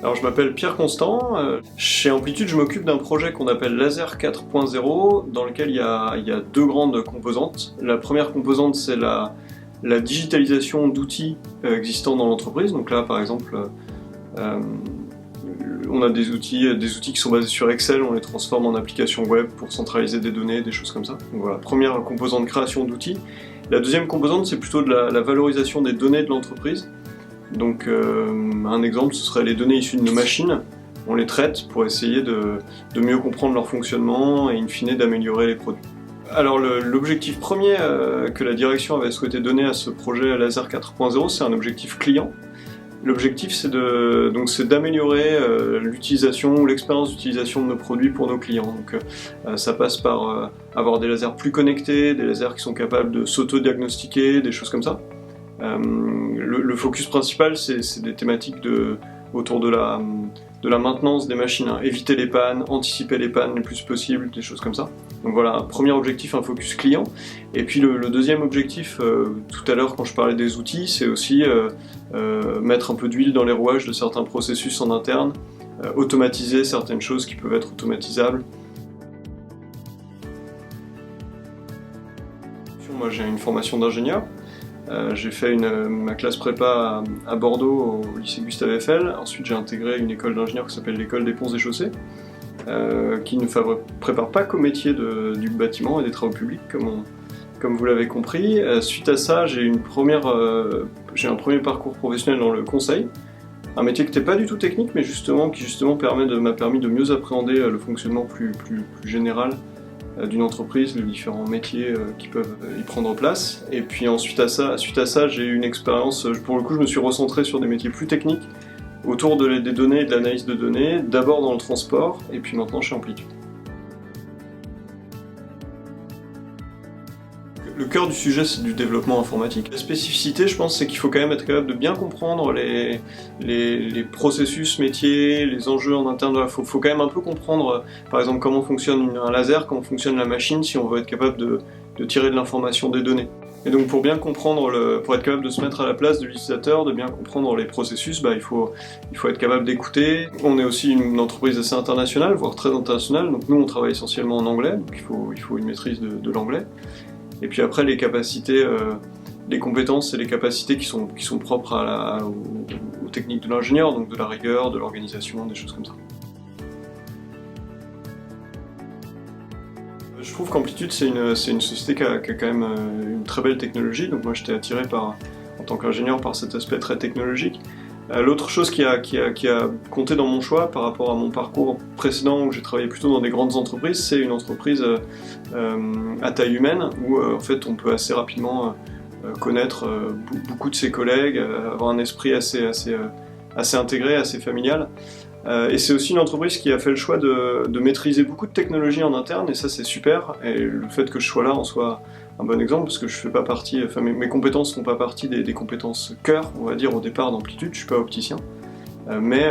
Alors je m'appelle Pierre Constant, chez Amplitude je m'occupe d'un projet qu'on appelle Laser 4.0 dans lequel il y a deux grandes composantes. La première composante c'est la digitalisation d'outils existants dans l'entreprise, donc là par exemple on a des outils qui sont basés sur Excel, on les transforme en applications web pour centraliser des données, des choses comme ça. Donc voilà, première composante création d'outils. La deuxième composante c'est plutôt de la valorisation des données de l'entreprise. Donc un exemple ce serait les données issues de nos machines, on les traite pour essayer de mieux comprendre leur fonctionnement et in fine d'améliorer les produits. Alors l'objectif premier que la direction avait souhaité donner à ce projet Laser 4.0 c'est un objectif client. L'objectif c'est d'améliorer l'utilisation ou l'expérience d'utilisation de nos produits pour nos clients. Donc ça passe par avoir des lasers plus connectés, des lasers qui sont capables de s'auto-diagnostiquer, des choses comme ça. Le focus principal c'est des thématiques autour de la maintenance des machines, hein. Éviter les pannes, anticiper les pannes le plus possible, des choses comme ça. Donc voilà, premier objectif, un focus client. Et puis le deuxième objectif, tout à l'heure quand je parlais des outils, c'est aussi mettre un peu d'huile dans les rouages de certains processus en interne, automatiser certaines choses qui peuvent être automatisables. Moi j'ai une formation d'ingénieur. J'ai fait ma classe prépa à Bordeaux au lycée Gustave Eiffel. Ensuite j'ai intégré une école d'ingénieur qui s'appelle l'école des ponts et chaussées, qui ne prépare pas qu'au métier du bâtiment et des travaux publics comme vous l'avez compris. Suite à ça j'ai un premier parcours professionnel dans le conseil, un métier qui n'était pas du tout technique mais qui m'a permis de mieux appréhender le fonctionnement plus général d'une entreprise, les différents métiers qui peuvent y prendre place. Et puis suite à ça, j'ai eu une expérience, pour le coup je me suis recentré sur des métiers plus techniques, autour des données et de l'analyse de données, d'abord dans le transport, et puis maintenant chez Amplitude. Le cœur du sujet c'est du développement informatique. La spécificité je pense c'est qu'il faut quand même être capable de bien comprendre les processus métiers, les enjeux en interne. Il faut quand même un peu comprendre par exemple comment fonctionne un laser, comment fonctionne la machine si on veut être capable de tirer de l'information des données. Et donc pour bien comprendre, pour être capable de se mettre à la place de l'utilisateur, de bien comprendre les processus, il faut être capable d'écouter. On est aussi une entreprise assez internationale, voire très internationale, donc nous on travaille essentiellement en anglais, donc il faut une maîtrise de l'anglais. Et puis après les capacités, les compétences et les capacités qui sont propres aux techniques de l'ingénieur, donc de la rigueur, de l'organisation, des choses comme ça. Je trouve qu'Amplitude c'est une société qui a quand même une très belle technologie, donc moi j'étais attiré en tant qu'ingénieur par cet aspect très technologique. L'autre chose qui a compté dans mon choix par rapport à mon parcours précédent où j'ai travaillé plutôt dans des grandes entreprises, c'est une entreprise à taille humaine où en fait on peut assez rapidement connaître beaucoup de ses collègues, avoir un esprit assez intégré, assez familial. Et c'est aussi une entreprise qui a fait le choix de maîtriser beaucoup de technologies en interne, et ça c'est super, et le fait que je sois là en soit un bon exemple, parce que je fais pas partie, mes compétences font pas partie des compétences cœur, on va dire, au départ d'Amplitude, je suis pas opticien, mais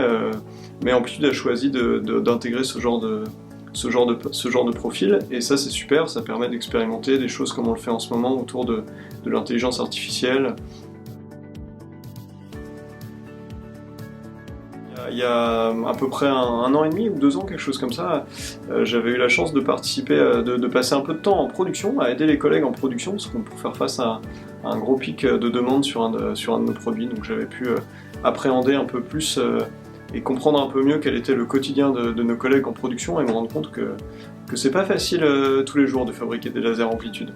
Amplitude a choisi d'intégrer ce genre de profil, et ça c'est super, ça permet d'expérimenter des choses comme on le fait en ce moment autour de l'intelligence artificielle. Il y a à peu près un an et demi ou 2 ans, quelque chose comme ça, j'avais eu la chance de participer, de passer un peu de temps en production, à aider les collègues en production, pour faire face à un gros pic de demande sur un de nos produits. Donc j'avais pu appréhender un peu plus et comprendre un peu mieux quel était le quotidien de nos collègues en production et me rendre compte que c'est pas facile tous les jours de fabriquer des lasers Amplitude.